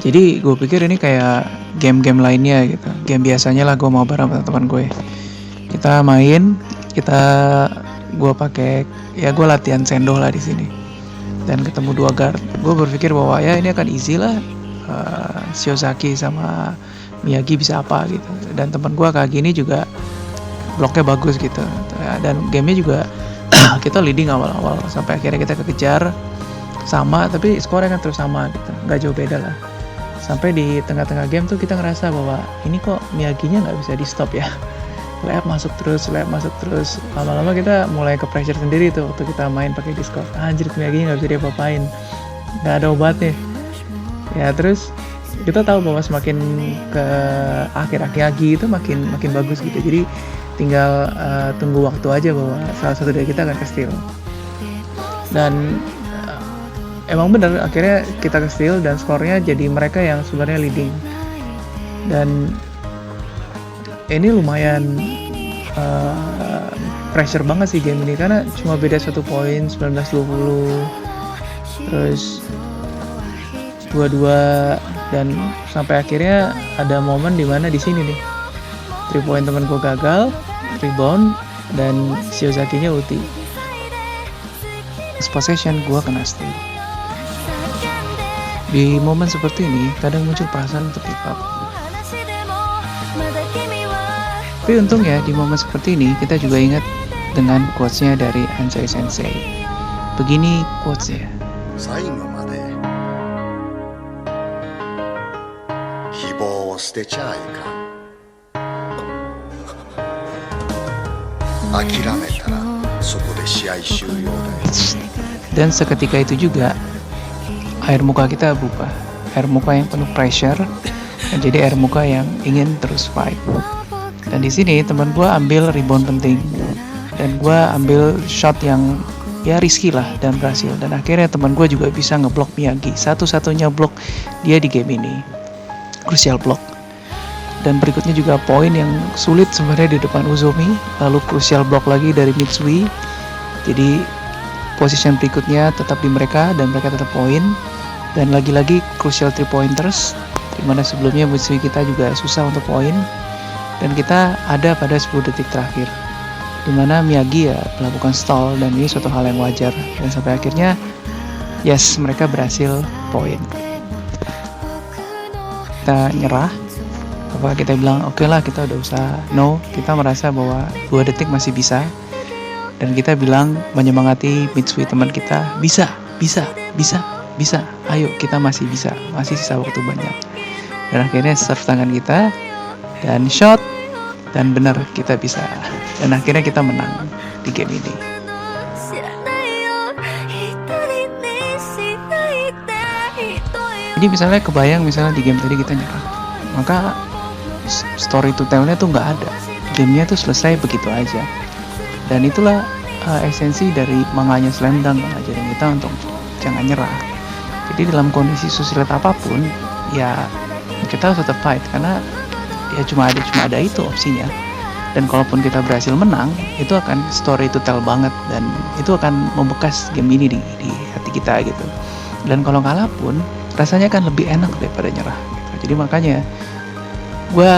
Jadi gue pikir ini kayak game-game lainnya gitu. Game biasanya lah gue mau bareng sama teman gue. Kita main, kita gue pakai ya gue latihan sendo lah di sini. Dan ketemu dua guard. Gue berpikir bahwa ya ini akan easy lah. Shiozaki sama Miyagi bisa apa gitu. Dan teman gue Kagi ini juga bloknya bagus gitu. Dan gamenya juga kita leading awal-awal sampai akhirnya kita kekejar sama, tapi skornya kan terus sama gitu, nggak jauh beda lah. Sampai di tengah-tengah game tuh kita ngerasa bahwa ini kok Miyaginya nggak bisa di stop ya. Layup masuk terus, lama-lama kita mulai ke pressure sendiri tuh waktu kita main pakai Discord. Anjir, Miyaginya nggak bisa diapa-apain, nggak ada obatnya ya. Terus kita tahu bahwa semakin ke akhir-akhir itu makin bagus gitu. Jadi tinggal tunggu waktu aja bahwa salah satu dari kita akan ke steal. Dan emang bener akhirnya kita ke steal dan skornya jadi mereka yang sebenarnya leading. Dan ini lumayan pressure banget sih game ini karena cuma beda 1 poin, 19-20, terus 2-2, dan sampai akhirnya ada momen dimana di sini nih 3 point teman gue gagal, rebound, dan Shiozaki-nya ulti. Possession gue kena steal. Di momen seperti ini kadang muncul perasaan untuk give up. Tapi untungnya di momen seperti ini kita juga ingat dengan quotes-nya dari Ansai Sensei. Begini quotes-nya. 最後まで希望を捨てちゃいかん。諦めたらそこで試合終了だよ。 Dan seketika itu juga air muka kita berubah. Air muka yang penuh pressure menjadi air muka yang ingin terus fight. Dan di sini teman gue ambil rebound penting dan gue ambil shot yang ya risky lah dan berhasil. Dan akhirnya teman gue juga bisa ngeblok Miyagi. Satu-satunya blok dia di game ini, crucial block. Dan berikutnya juga poin yang sulit sebenarnya di depan Uzomi, lalu crucial block lagi dari Mitsui. Jadi position berikutnya tetap di mereka dan mereka tetap poin. Dan lagi-lagi crucial 3 pointers, dimana sebelumnya Mitsui kita juga susah untuk poin. Dan kita ada pada 10 detik terakhir, dimana Miyagi ya melakukan stall, dan ini suatu hal yang wajar. Dan sampai akhirnya yes, mereka berhasil poin. Kita nyerah, apa kita bilang oke lah, kita udah usaha. No, kita merasa bahwa 2 detik masih bisa. Dan kita bilang menyemangati Mitsui teman kita, bisa, ayo kita masih bisa, masih sisa waktu banyak. Dan akhirnya serve tangan kita dan shot, dan benar kita bisa. Dan akhirnya kita menang di game ini. Jadi misalnya kebayang misalnya di game tadi kita nyerah, maka story to tell-nya tuh nggak ada, gamenya tuh selesai begitu aja. Dan itulah esensi dari manganya Slam Dunk, ngajarin kita untuk jangan nyerah. Jadi dalam kondisi sulit apapun ya kita harus tetap fight, karena ya cuma ada itu opsinya. Dan kalaupun kita berhasil menang, itu akan story to tell banget, dan itu akan membekas game ini di hati kita gitu. Dan kalau kalah pun rasanya kan lebih enak daripada nyerah gitu. Jadi makanya gue